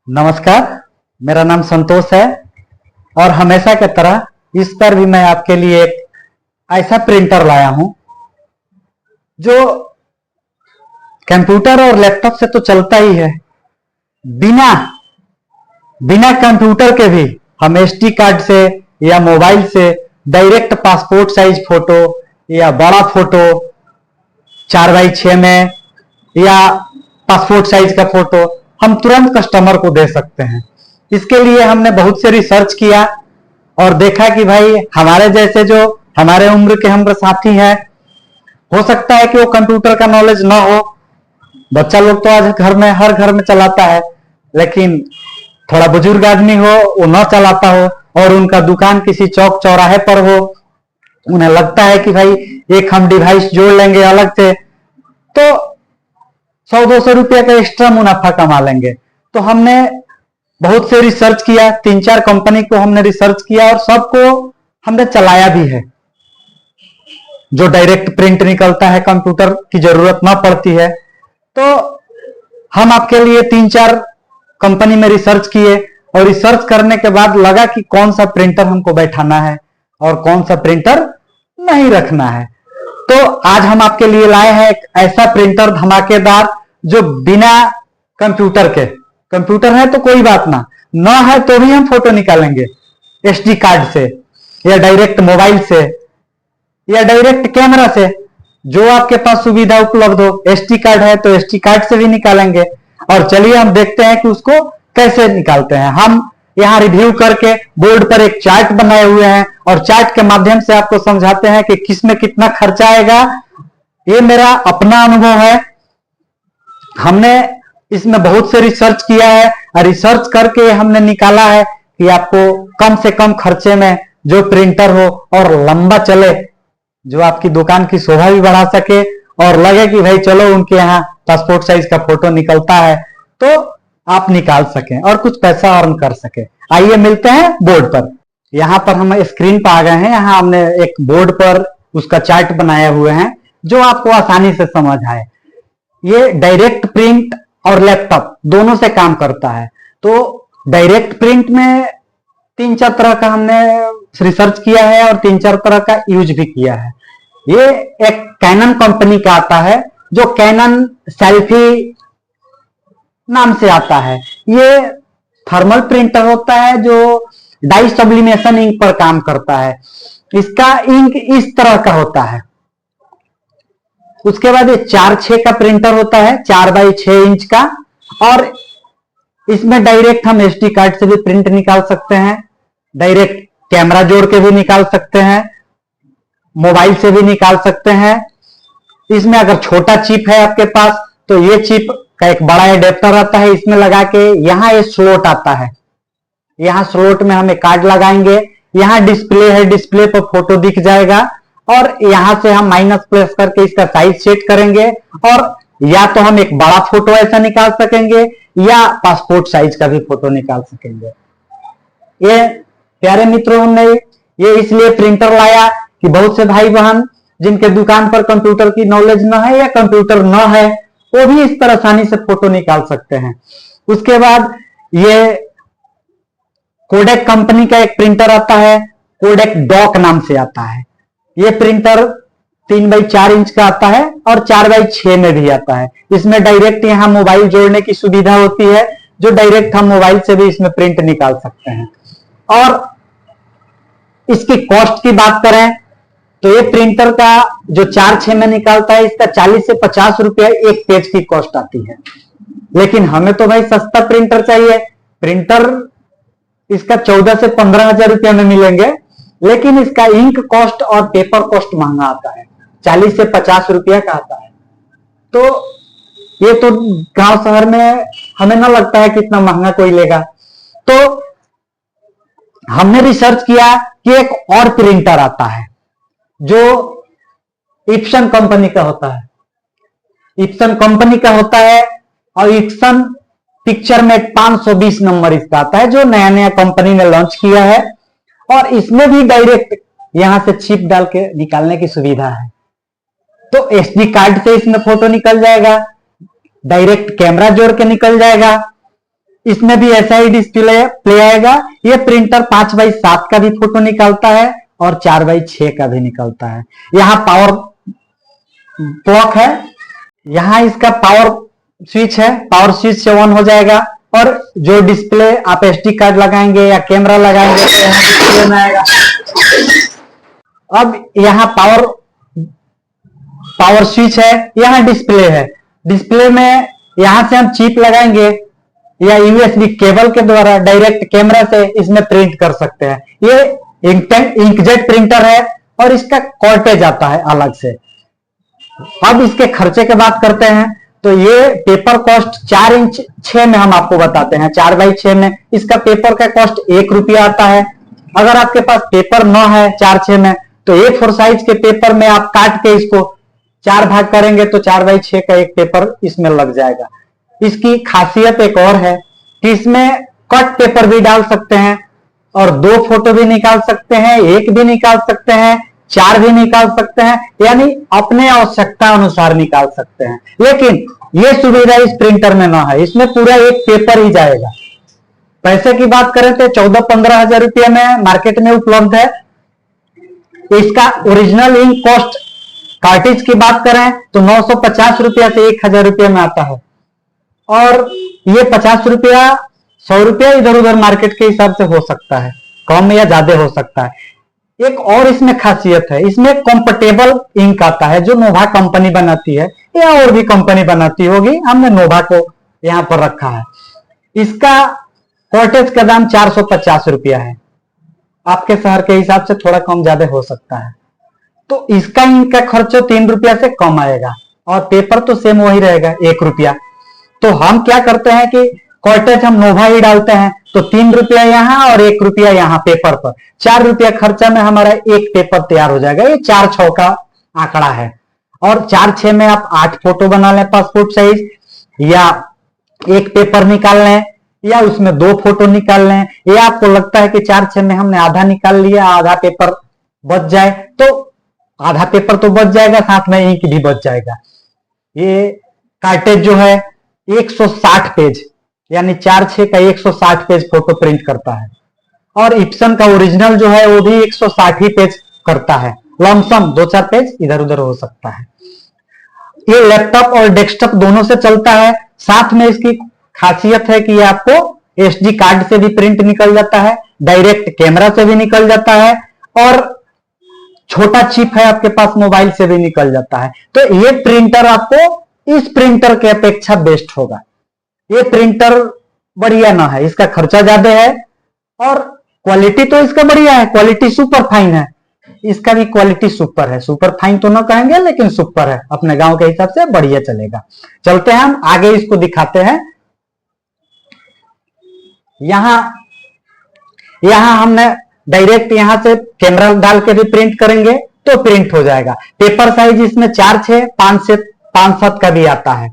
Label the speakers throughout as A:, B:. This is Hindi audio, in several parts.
A: नमस्कार। मेरा नाम संतोष है और हमेशा की तरह इस पर भी मैं आपके लिए एक ऐसा प्रिंटर लाया हूं जो कंप्यूटर और लैपटॉप से तो चलता ही है। बिना बिना कंप्यूटर के भी हम एसडी कार्ड से या मोबाइल से डायरेक्ट पासपोर्ट साइज फोटो या बड़ा फोटो 4x6 में या पासपोर्ट साइज का फोटो हम तुरंत कस्टमर को दे सकते हैं। इसके लिए हमने बहुत से रिसर्च किया और देखा कि भाई हमारे जैसे जो हमारे उम्र के हम साथी हैं, हो सकता है कि वो कंप्यूटर का नॉलेज ना हो। बच्चा लोग तो आज घर में हर घर में चलाता है, लेकिन थोड़ा बुजुर्ग आदमी हो वो ना चलाता हो और उनका दुकान किसी चौक चौराहे पर हो, उन्हें लगता है कि भाई एक हम डिवाइस जोड़ लेंगे अलग से तो 100-200 रुपया का एक्स्ट्रा मुनाफा कमा लेंगे। तो हमने बहुत से रिसर्च किया, 3-4 कंपनी को हमने रिसर्च किया और सबको हमने चलाया भी है। जो डायरेक्ट प्रिंट निकलता है, कंप्यूटर की जरूरत ना पड़ती है। तो हम आपके लिए 3-4 कंपनी में रिसर्च किए और रिसर्च करने के बाद लगा कि कौन सा प्रिंटर हमको बैठाना है और कौन सा प्रिंटर नहीं रखना है। तो आज हम आपके लिए लाए हैं एक ऐसा प्रिंटर धमाकेदार जो बिना कंप्यूटर के, कंप्यूटर है तो कोई बात ना है तो भी हम फोटो निकालेंगे एसडी कार्ड से या डायरेक्ट मोबाइल से या डायरेक्ट कैमरा से, जो आपके पास सुविधा उपलब्ध हो। एसडी कार्ड है तो एसडी कार्ड से भी निकालेंगे। और चलिए हम देखते हैं कि उसको कैसे निकालते हैं। हम यहाँ रिव्यू करके बोर्ड पर एक चार्ट बनाए हुए हैं और चार्ट के माध्यम से आपको समझाते हैं कि किसमें कितना खर्चा आएगा। ये मेरा अपना अनुभव है, हमने इसमें बहुत से रिसर्च किया है और रिसर्च करके हमने निकाला है कि आपको कम से कम खर्चे में जो प्रिंटर हो और लंबा चले, जो आपकी दुकान की शोभा भी बढ़ा सके और लगे कि भाई चलो उनके यहाँ पासपोर्ट साइज का फोटो निकलता है तो आप निकाल सकें और कुछ पैसा अर्न कर सके। आइए मिलते हैं बोर्ड पर। यहाँ पर हम स्क्रीन पर आ गए हैं। यहाँ हमने एक बोर्ड पर उसका चार्ट बनाए हुए हैं जो आपको आसानी से समझ आए। ये डायरेक्ट प्रिंट और लैपटॉप दोनों से काम करता है। तो डायरेक्ट प्रिंट में 3-4 तरह का हमने रिसर्च किया है और 3-4 तरह का यूज भी किया है। ये एक कैनन कंपनी का आता है जो कैनन सेल्फी नाम से आता है। ये थर्मल प्रिंटर होता है जो डाई सब्लिमेशन इंक पर काम करता है। इसका इंक इस तरह का होता है। उसके बाद ये 4/6 का प्रिंटर होता है, 4x6 इंच का, और इसमें डायरेक्ट हम एसडी कार्ड से भी प्रिंट निकाल सकते हैं, डायरेक्ट कैमरा जोड़ के भी निकाल सकते हैं, मोबाइल से भी निकाल सकते हैं। इसमें अगर छोटा चिप है आपके पास तो ये चिप का एक बड़ा एडेप्टर आता है, इसमें लगा के यहाँ ये स्लॉट आता है। यहाँ स्लॉट में हम एक कार्ड लगाएंगे, यहाँ डिस्प्ले है, डिस्प्ले पर फोटो दिख जाएगा और यहां से हम माइनस प्लस करके इसका साइज सेट करेंगे और या तो हम एक बड़ा फोटो ऐसा निकाल सकेंगे या पासपोर्ट साइज का भी फोटो निकाल सकेंगे। ये प्यारे मित्रों, हमने ये इसलिए प्रिंटर लाया कि बहुत से भाई बहन जिनके दुकान पर कंप्यूटर की नॉलेज न है या कंप्यूटर न है वो भी इस पर आसानी से फोटो निकाल सकते हैं। उसके बाद ये कोडेक कंपनी का एक प्रिंटर आता है, कोडेक डॉक नाम से आता है। ये प्रिंटर 3x4 इंच का आता है और 4x6 में भी आता है। इसमें डायरेक्ट यहाँ मोबाइल जोड़ने की सुविधा होती है, जो डायरेक्ट हम मोबाइल से भी इसमें प्रिंट निकाल सकते हैं। और इसकी कॉस्ट की बात करें तो ये प्रिंटर का जो 4/6 में निकालता है इसका 40 से 50 रुपया एक पेज की कॉस्ट आती है। लेकिन हमें तो भाई सस्ता प्रिंटर चाहिए। प्रिंटर इसका 14 से 15 हजार रुपया में मिलेंगे, लेकिन इसका इंक कॉस्ट और पेपर कॉस्ट महंगा आता है, 40 से 50 रुपया का आता है। तो ये तो गांव शहर में हमें ना लगता है कि इतना महंगा कोई लेगा। तो हमने रिसर्च किया कि एक और प्रिंटर आता है जो इप्सन कंपनी का होता है। इप्सन कंपनी का होता है और इप्सन पिक्चर में 520 नंबर इसका आता है, जो नया नया कंपनी ने लॉन्च किया है। और इसमें भी डायरेक्ट यहां से चिप डाल के निकालने की सुविधा है। तो एसडी कार्ड से इसमें फोटो निकल जाएगा, डायरेक्ट कैमरा जोड़ के निकल जाएगा। इसमें भी ऐसा ही डिस्प्ले प्ले आएगा। ये प्रिंटर 5x7 का भी फोटो निकालता है और 4x6 का भी निकलता है। यहाँ पावर ब्लॉक है, यहाँ इसका पावर स्विच है, पावर स्विच से ऑन हो जाएगा और जो डिस्प्ले आप एसडी कार्ड लगाएंगे या कैमरा लगाएंगे तो यहाँ डिस्प्ले में आएगा। अब यहाँ पावर स्विच है, यहाँ डिस्प्ले है। डिस्प्ले में यहां से हम चिप लगाएंगे या यूएसबी केबल के द्वारा डायरेक्ट कैमरा से इसमें प्रिंट कर सकते हैं। ये इंकजेट प्रिंटर है और इसका कॉर्टेज आता है अलग से। अब इसके खर्चे की बात करते हैं तो ये पेपर कॉस्ट 4 इंच 6 में हम आपको बताते हैं। 4x6 में इसका पेपर का कॉस्ट 1 रुपया आता है। अगर आपके पास पेपर न है 4x6 में तो A4 साइज के पेपर में आप काट के इसको 4 भाग करेंगे तो 4x6 का एक पेपर इसमें लग जाएगा। इसकी खासियत एक और है कि इसमें कट पेपर भी डाल सकते हैं और 2 फोटो भी निकाल सकते हैं, 1 भी निकाल सकते हैं, 4 भी निकाल सकते हैं, यानी अपने आवश्यकता अनुसार निकाल सकते हैं। लेकिन यह सुविधा इस प्रिंटर में ना है, इसमें पूरा एक पेपर ही जाएगा। पैसे की बात करें तो 14-15 हजार रुपये में मार्केट में उपलब्ध है। इसका ओरिजिनल इंक कॉस्ट कार्टिज की बात करें तो 950 रुपया से 1000 रुपये में आता है और ये 50 रुपया 100 रुपया इधर उधर मार्केट के हिसाब से हो सकता है, कम या ज्यादा हो सकता है। एक और इसमें खासियत है, इसमें कंफर्टेबल इंक आता है जो नोवा कंपनी बनाती है या और भी कंपनी बनाती होगी, हमने नोवा को यहां पर रखा है। इसका कॉर्टेज का दाम 450 रुपया है, आपके शहर के हिसाब से थोड़ा कम ज्यादा हो सकता है। तो इसका इंक का खर्च 3 रुपया से कम आएगा और पेपर तो सेम वही रहेगा 1 रुपया। तो हम क्या करते हैं कि कॉर्टेज हम नोवा ही डालते हैं तो 3 रुपया यहाँ और 1 रुपया यहाँ पेपर पर, 4 रुपया खर्चा में हमारा एक पेपर तैयार हो जाएगा। ये 4-6 का आंकड़ा है और 4-6 में आप 8 फोटो बना लें पासपोर्ट साइज, या एक पेपर निकाल लें या उसमें 2 फोटो निकाल लें, या आपको लगता है कि 4-6 में हमने आधा निकाल लिया, आधा पेपर बच जाए तो आधा पेपर तो बच जाएगा, साथ में इंक भी बच जाएगा। ये कार्टेज जो है 160 पेज यानी 4-6 का 160 पेज फोटो प्रिंट करता है और इप्सन का ओरिजिनल जो है वो भी 160 ही पेज करता है। लमसम 2-4 पेज इधर उधर हो सकता है। ये लैपटॉप और डेस्कटॉप दोनों से चलता है। साथ में इसकी खासियत है कि ये आपको एसडी कार्ड से भी प्रिंट निकल जाता है, डायरेक्ट कैमरा से भी निकल जाता है और छोटा चिप है आपके पास मोबाइल से भी निकल जाता है। तो ये प्रिंटर आपको इस प्रिंटर के अपेक्षा बेस्ट होगा। ये प्रिंटर बढ़िया ना है, इसका खर्चा ज्यादा है और क्वालिटी तो इसका बढ़िया है, क्वालिटी सुपर फाइन है। इसका भी क्वालिटी सुपर है, सुपर फाइन तो ना कहेंगे लेकिन सुपर है, अपने गांव के हिसाब से बढ़िया चलेगा। चलते हैं हम आगे, इसको दिखाते हैं। यहां हमने डायरेक्ट यहां से कैमरा डाल के भी प्रिंट करेंगे तो प्रिंट हो जाएगा। पेपर साइज इसमें 4-6, 5-7 का भी आता है।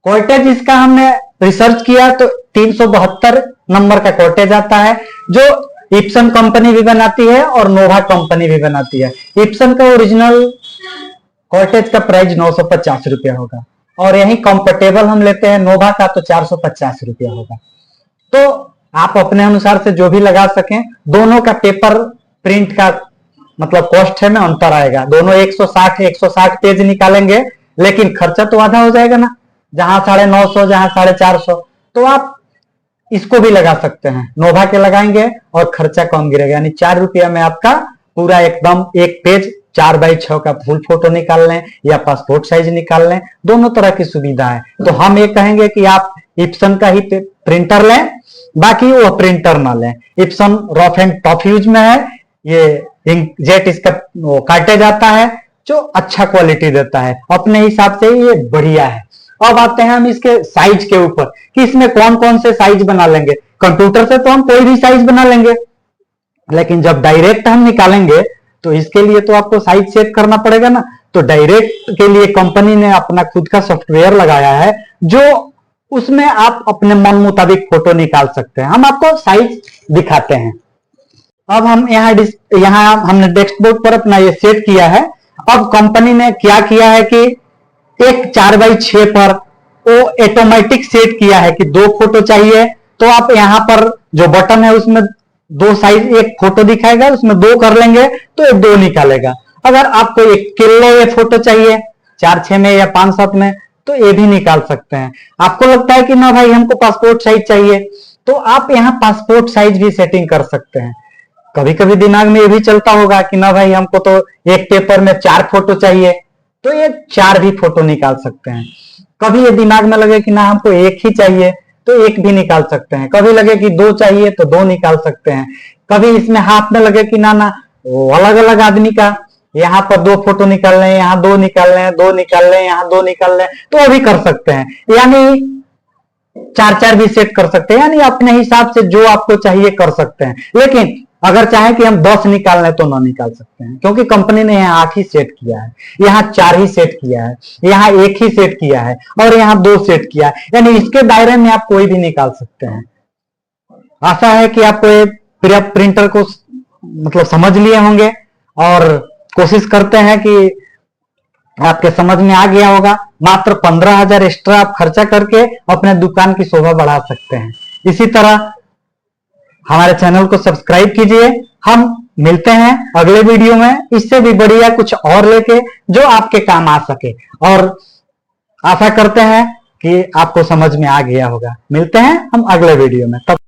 A: कॉर्टेज इसका हमने रिसर्च किया तो 372 नंबर का कॉर्टेज आता है, जो इप्सन कंपनी भी बनाती है और नोवा कंपनी भी बनाती है। इप्सन का ओरिजिनल कॉर्टेज का प्राइस 950 रुपया होगा और यही कंफर्टेबल हम लेते हैं नोवा का तो 450 रुपया होगा। तो आप अपने अनुसार से जो भी लगा सकें, दोनों का पेपर प्रिंट का मतलब कॉस्ट है में अंतर आएगा। दोनों 160 पेज निकालेंगे लेकिन खर्चा तो आधा हो जाएगा ना, जहां 950 जहां 450। तो आप इसको भी लगा सकते हैं, नोवा के लगाएंगे और खर्चा कम गिरेगा, यानी 4 रुपया में आपका पूरा एकदम एक पेज 4x6 का फुल फोटो निकाल लें या पासपोर्ट साइज निकाल लें, दोनों तरह की सुविधा है। तो हम ये कहेंगे कि आप इप्सन का ही प्रिंटर लें, बाकी वो प्रिंटर ना लें। Ibsen rough and tough use में है, ये इंकजेट इसका कार्टेज आता है जो अच्छा क्वालिटी देता है, अपने हिसाब से ये बढ़िया है। अब आते हैं हम इसके साइज के ऊपर कि इसमें कौन कौन से साइज बना लेंगे। कंप्यूटर से तो हम कोई भी साइज बना लेंगे, लेकिन जब डायरेक्ट हम निकालेंगे तो इसके लिए तो आपको साइज सेट करना पड़ेगा ना। तो डायरेक्ट के लिए कंपनी ने अपना खुद का सॉफ्टवेयर लगाया है जो उसमें आप अपने मन मुताबिक फोटो निकाल सकते हैं। हम आपको साइज दिखाते हैं। अब हम यहाँ हमने डेस्कबोर्ड पर अपना ये सेट किया है। अब कंपनी ने क्या किया है कि एक 4x6 पर वो ऑटोमेटिक सेट किया है कि 2 फोटो चाहिए तो आप यहाँ पर जो बटन है उसमें दो साइज, एक फोटो दिखाएगा, उसमें दो कर लेंगे तो ये दो निकालेगा। अगर आपको एक किलो ये फोटो चाहिए 4:6 में या 5:7 में, तो ये भी निकाल सकते हैं। आपको लगता है कि ना भाई हमको पासपोर्ट साइज चाहिए, तो आप यहाँ पासपोर्ट साइज भी सेटिंग कर सकते हैं। कभी कभी दिमाग में ये भी चलता होगा कि ना भाई हमको तो एक पेपर में 4 फोटो चाहिए, तो ये 4 भी फोटो निकाल सकते हैं। कभी ये दिमाग में लगे कि ना हमको एक ही चाहिए, तो एक भी निकाल सकते हैं। कभी लगे कि 2 चाहिए तो 2 निकाल सकते हैं। कभी इसमें हाथ में लगे कि ना अलग अलग आदमी का यहाँ पर 2 फोटो निकाल लें, यहाँ 2 निकाल लें, 2 निकाल लें, यहाँ 2 निकाल लें, तो वो भी कर सकते हैं। यानी 4-4 भी सेट कर सकते हैं, यानी अपने हिसाब से जो आपको चाहिए कर सकते हैं। लेकिन अगर चाहें कि हम 10 निकाल लें तो ना निकाल सकते हैं, क्योंकि कंपनी ने यहाँ 8 ही सेट किया है, यहाँ 4 ही सेट किया है, यहाँ 1 ही सेट किया है और यहाँ 2 सेट किया है। यानी इसके दायरे में आप कोई भी निकाल सकते हैं। आशा है कि आपको ये प्रिंटर को मतलब समझ लिए होंगे और कोशिश करते हैं कि आपके समझ में आ गया होगा। मात्र 15,000 एक्स्ट्रा आप खर्चा करके अपने दुकान की शोभा बढ़ा सकते हैं। इसी तरह हमारे चैनल को सब्सक्राइब कीजिए। हम मिलते हैं अगले वीडियो में इससे भी बढ़िया कुछ और लेके जो आपके काम आ सके, और आशा करते हैं कि आपको समझ में आ गया होगा। मिलते हैं हम अगले वीडियो में, तब